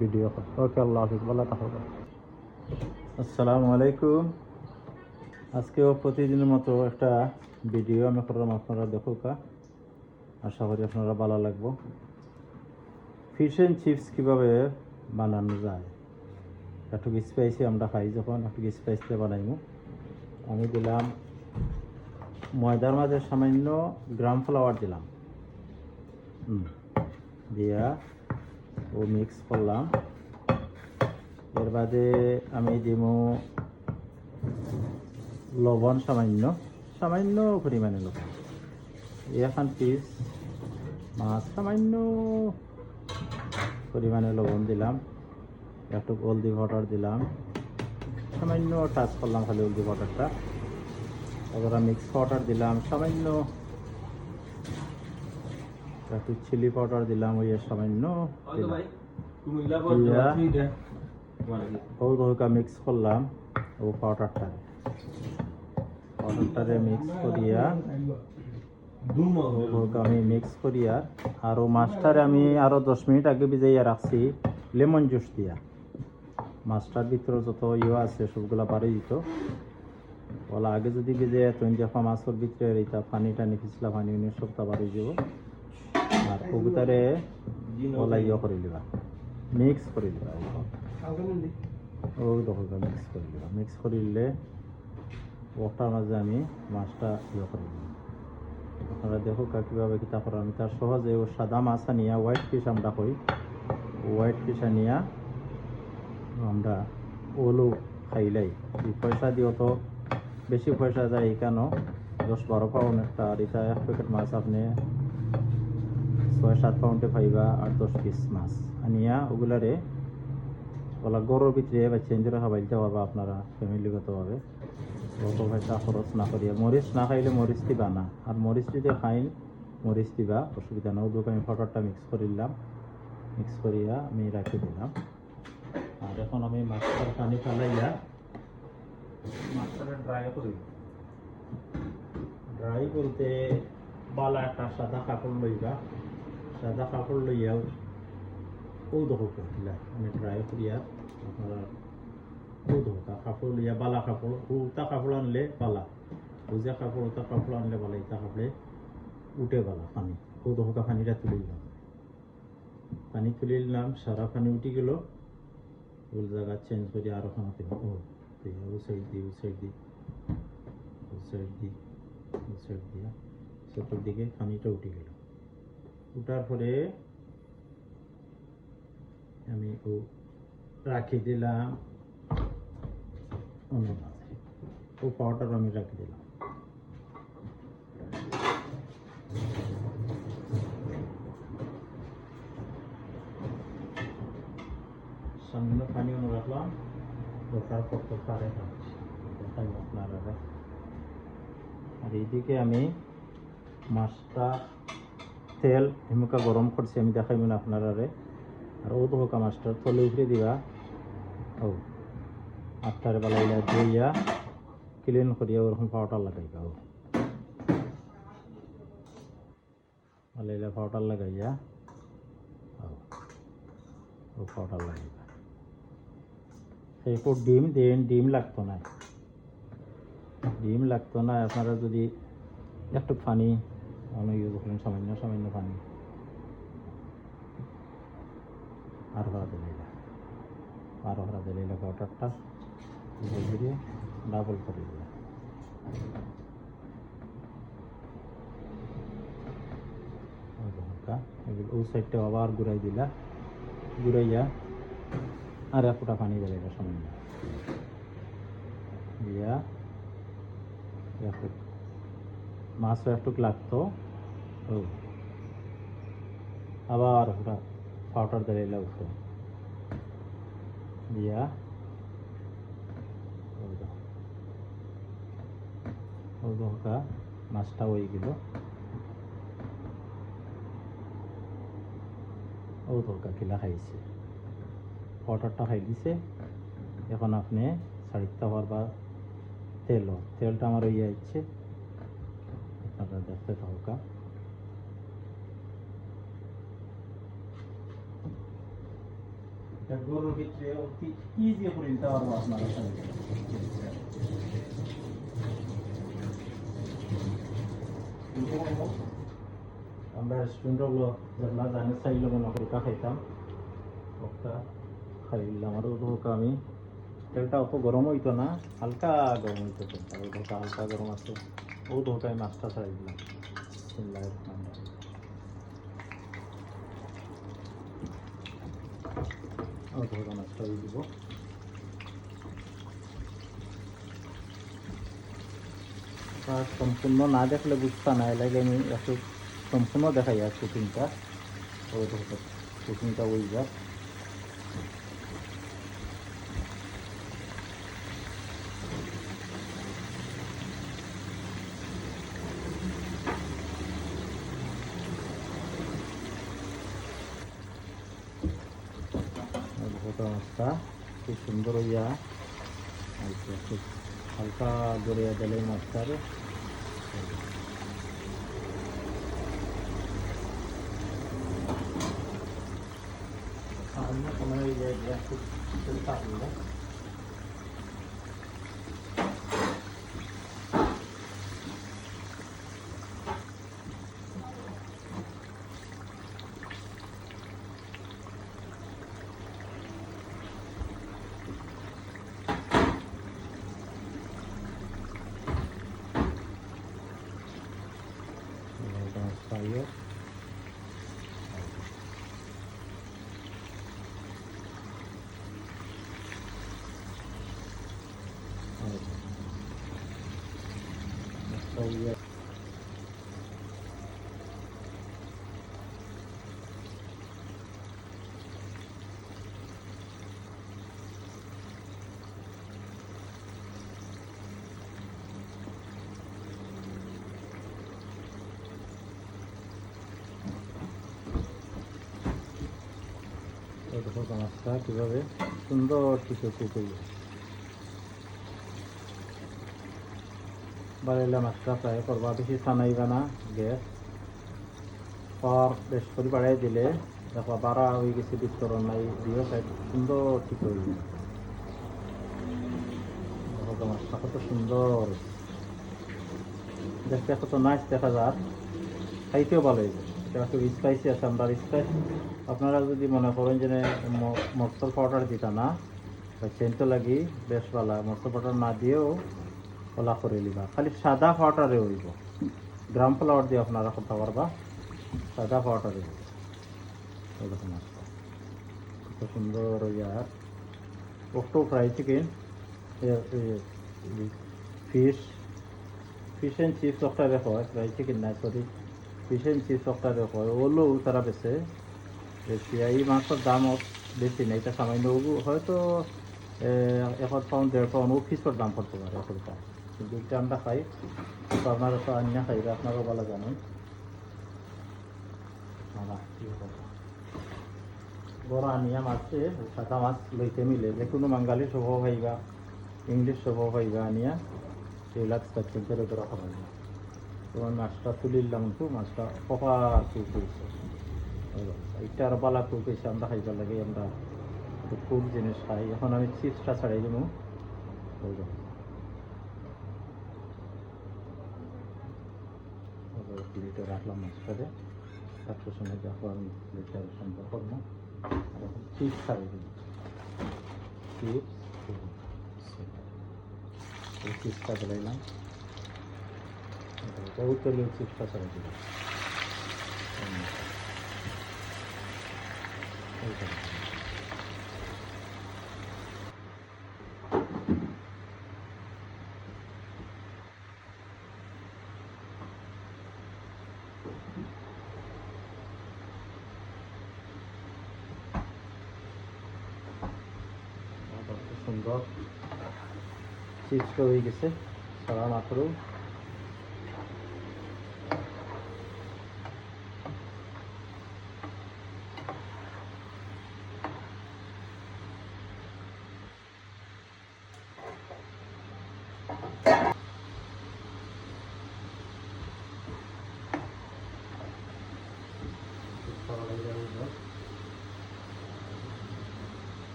Video call. ওকে, আল্লাহ হাফিজ, ভালো থাকো। আসসালামু আলাইকুম। আজকেও প্রতিদিনের মতো একটা ভিডিও আমি করলাম, আপনারা দেখুক। আশা করি আপনারা ভালো লাগবো। ফিশ অ্যান্ড চিপস কীভাবে বানানো যায়, একটু স্পাইসি আমরা খাই যখন, একটু স্পাইসে বানাইমু। আমি দিলাম ময়দার মাঝে সামান্য গ্রাম ফ্লাওয়ার দিলাম, দিয়া ও মিক্স করলাম। এর বাদে আমি দিব লবণ, সামান্য সামান্য পরিমাণে লবণ। এখন পিস মাছ সামান্য পরিমাণে লবণ দিলাম, একটু হলদি পাউডার দিলাম, সামান্য টাচ করলাম খালি হলদি পাউডারটা। তারপরে মিক্স পাউডার দিলাম সামান্য, একটু চিলি পাউডার দিলাম, ওই সামান্য হালকা মিক্স করলাম। ও পাউডারটারে মিক্স করিয়া আমি মিক্স করিয়া আরও মাছটারে আমি আরও 10 মিনিট আগে ভিজাইয়া রাখছি লেমন জুস দিয়া। মাছটার ভিতরে যত আছে সবগুলা বাড়ি দিত, ওলা আগে যদি ভিজে তৈরি দেখা মাছের ভিতরে এইটা পানি টানি পিছলা পানি সবটা বাড়ি যাব। আর ওগুতারে ওলা করে দিবা, মিক্স করে দিবা। ও দেখো মিক্স করে দিবা। মিক্স করে দিলে ওটার মাঝে আমি মাছটা করে দিলাম। আপনারা দেখো কীভাবে কিতা করা। আমি তার সহজে ও সাদা মাছ আনিয়া হোয়াইট ফিশ আমরা কই, হোয়াইট ফিশ আনিয়া আমরা ওলো খাইলাই। পয়সা দিও তো বেশি পয়সা যায়, এখানেও 10-12 পাউন্ড একটা। আর এটা 1 প্যাকেট মাছ আপনি 6-7 পাউন্ডে পাইবা। আর 10 পিস মাছ আনিয়া ওগুলারে ওলা গরুর ভিতরে বা চেঞ্জরে খাবাইতে পারবা আপনারা ফ্যামিলিগতভাবে। অত পয়সা খরচ না করিয়া। মরিচ না খাইলে মরিচ দিবা না, আর মরিচ যদি খাইন মরিচ দিবা, অসুবিধা না। ওগুলোকে আমি পাউডারটা মিক্স করিলাম, মিক্স করিয়া আমি রাখি দিলাম। আর এখন আমি মাছটার পানি ফেলাইয়া মাছটা ড্রাই করি। ড্রাই বলতে বালা একটা সাদা কাপড় লইবা, সাদা কাপড় লইয়াও ও দোকা আমি ড্রাই করিয়া আপনারা ও দোকা কাপড় লইয়া বালা কাপড়, উতা কাপড় আনলে বালা, উজা কাপড় উতা কাপড় আনলে বালা। ইতা কাপড়ে উঠে বালা পানি। ও দোকা পানিটা তুলে দিলাম, পানি তুলে নিলাম, সারা পানি উঠে গেল। ওই জায়গা চেঞ্জ করে আরো খানা দিব। ও সাইড দি, ও সাইড দি, ও সাইড দি, ও সাইড দিয়া চতুর্দিকে পানিটা উঠে গেল। উঠার পরে আমি ও রাখি দিলাম অন্য মাঝে। ও পাউডার আমি রাখি দিলাম। সামনে পানি অন্য রাখলাম, দরকার করতে পারে দেখাই আপনারা। আর এইদিকে আমি মাছটা তেল হিমুকা গরম করছি, আমি দেখাইব না আপনারা। আর ও দোকা মাছটার তলে উঠে দিবা। ও আটটারে বালাইলা ধুইয়া ক্লিন করিয়া ওরকম পাউডার লাগাইবা। ও বালাইলা পাউডার লাগাইয়া ও পাউডার লাগাইবা। সেই ডিম দেন, ডিম লাগতো না, ডিম লাগতো না। আপনারা যদি একটু পানি ইউজ করেন, সামান্য সামান্য পানি আর ভরা দিলাইলা, আরো ভরা দিলাইলা পাউডারটা ধীরে ডাবল করে দিলা। ও সাইডটা আবার ঘুরাই দিলা, ঘুরাইয়া আর এক ফোঁটা পানি দিলাইলা সামান্য দিয়া। মাছও একটু লাগতো। ও আবার ওটা পাউডার দিলাইলা উঠো দিয়া। ও দোকা মাছটা হয়ে গেল। ও দোকা কিলা খাইছে, পাউডারটা খাই দিছে। এখন আপনি ছাড়িতে পারবা তেলটা আমার হয়ে যাচ্ছে, আপনারা দেখতে থাকা। এটা গরুর ভিতরে অতি ইজি করে নিতে পারবো আপনারা সঙ্গে। আমরা রেস্টুরেন্টগুলো যেগুলো জানি চাইলে মনে করি খাইতাম একটা খাইলাম আরও ধোকা আমি তেলটা অত গরম হইতো না, হালকা গরম হইতো তেলটা, ওই ধোকা হালকা গরম আছে, ও ধোকায় মাছটা ছাড়াই দিলাম। ও ধোকা মাছটা দিয়ে দিব। সম্পূর্ণ না দেখলে বুঝতে না লাগে, আমি একটু সম্পূর্ণ দেখাই আর কুকিংটা, ওই ধোকা কুকিংটা ওই যাক। ধোকা মাছটা খুব সুন্দর হইয়া খুব হালকা গড়িয়া দিলে মাছটার সময় খুব fire. Fire. দেখো মাছটা কীভাবে সুন্দর কিছু কুকুর বাড়িলে মাছটা ফ্রাই করবা, বেশি টানাইবা না গ্যাস, পর বেশ করে বাড়াই দিলে দেখো বাড়া হয়ে গেছে বিস্তরণ নাই দিও সাইড সুন্দর ঠিক হয়ে যাবে। দেখো মাছটা কত সুন্দর দেখতে, কত নাইস দেখা যায়, খাইতেও ভালো হয়েছে। এটা একটু স্পাইসি আছে, আমরা স্পাইস আপনারা যদি মনে করেন যে মশলা পাউডার দিতা না সেন্টও লাগি বেশ ভালো, মশলা পাউডার না দিয়েও ওলা করে নিবা, খালি সাদা পাউডারে হইব, গ্রাম ফ্লাওয়ার দিয়ে আপনারা করতে পারবা, সাদা পাউডারে হইব। এরকম আসবে কত সুন্দর ইয়ার একটু fry chicken fish fish and chips একটা রেখো, ফ্রাই চিকেন না সরি ফিশ অ্যান্ড চিপস একটা রেখো, ওগুলো তারা বেছে বেশি, এই মাছের দাম বেশি নেই, এটা সামান্য হয়তো 1 পাউন্ড 1.5 পাউন্ড ও ফিসের দাম পড়তে পারে এখনকার, কিন্তু এটা আমরা খাই তো আপনারা তো আনিয়া খাইবে, আপনারাও ভালো জানেন। বড় আনিয়া মাছে সাদা মাছ লইতে মিলে যে কোনো বাঙালি স্বভাব পাইবা, ইংলিশ স্বভাব পাইবা আনিয়া সেইলাক স্ট্রাকচার করে করে খাওয়াই। তোমার মাছটা তুলিলাম তো মাছটা কপা কুক হয়েছে, এইটা আর বালা কুক হয়েছে, আমরা খাইবার লাগে, আমরা কুক জিনিস খাই। এখন আমি চিপসটা ছাড়াই দেবো, প্লেটে রাখলাম মাছটাতে, তারপর সময় দেখো আমি প্লেটে সম্পর্ক করবো, আর এখন চিপস ছাড়াই দেবো, চিপসটা দিলাম, উত্তরীয় চিপসটা ছাড়াই দিলাম। সুন্দর চিপসটা হয়ে গেছে সারা মাত্র,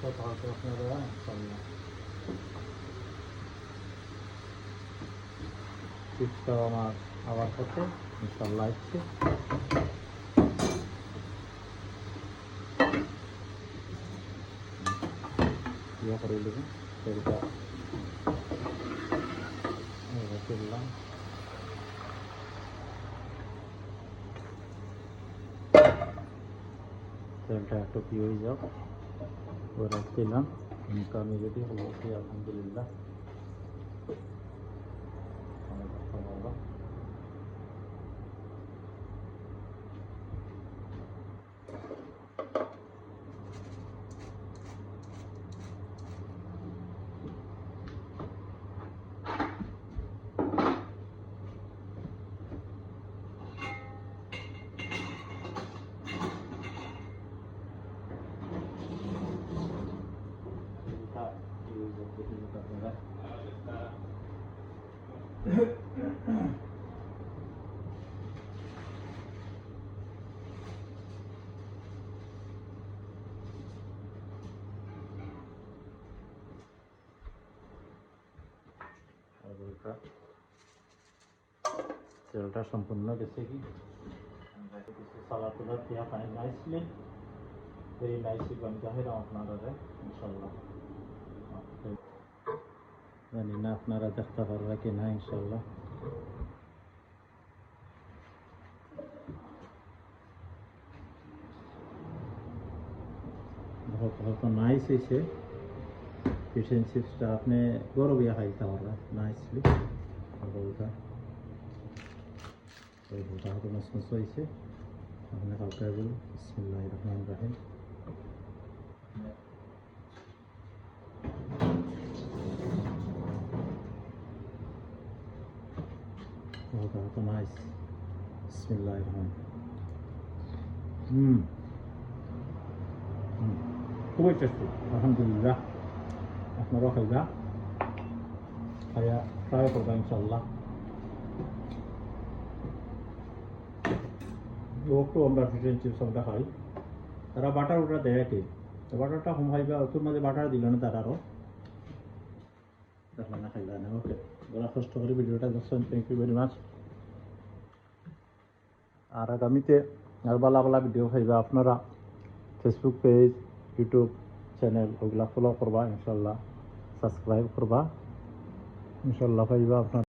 থাকবে আপনারা ইনশাল্লাহ। চিপসটাও আমার আবার পথে ইনশাল্লাহ আসছে। ইয়ে করে দেবেন তেলটা তুললাম। তেলটা একটু কি হয়ে যাক ওরা দিলাম। আমি রেডি হলো আলহামদুলিল্লাহ। অনেক ভালো। তেলটা সম্পূর্ণ গেছে কি কিছু সালাদ তুলাদ দিয়া পানি নাইসলি এই নাইসি বান জাহিরাম আপনারা ইনশাল্লাহ। জানি না আপনারা দেখতে পারবে কি না ইনশাল্লাহ। হয়তো নাইস হয়েছে। ফিশ এন্ড চিপসটা আপনি গরম ইয়ে খাইতে পারবেন নাইসলি। বলটা ওই বলটা হয়তো মসমস হয়েছে। আপনি কালকে বলুন বিসমিল্লাহির রহমানির রহিম। বলটা হয়তো নাইস বিসমিল্লাহির রহমানির রহিম। খুবই টেস্টি আলহামদুলিল্লাহ। আপনারাও খাইবা খাইয়া ট্রাই করবা ইনশাল্লাহ। একটু আমরা ফিশ এন্ড চিপস আমরা খাই। তারা বাটার ওটা দেয় কি বাটারটা কম খাইবা তোর মাঝে বাটার দিল না তারা আরও দেখলাম না খাইবা না। ওকে ওরা কষ্ট করে ভিডিওটা দেখছেন থ্যাংক ইউ ভেরি মাচ। আর আগামীতে আর বালা বালা ভিডিও খাইবা আপনারা ফেসবুক পেজ ইউটিউব চ্যানেল ওগুলা ফলো করবা ইনশাল্লাহ। সাবস্ক্রাইব করবা ইনশাল্লাহ পাইবা আপনার।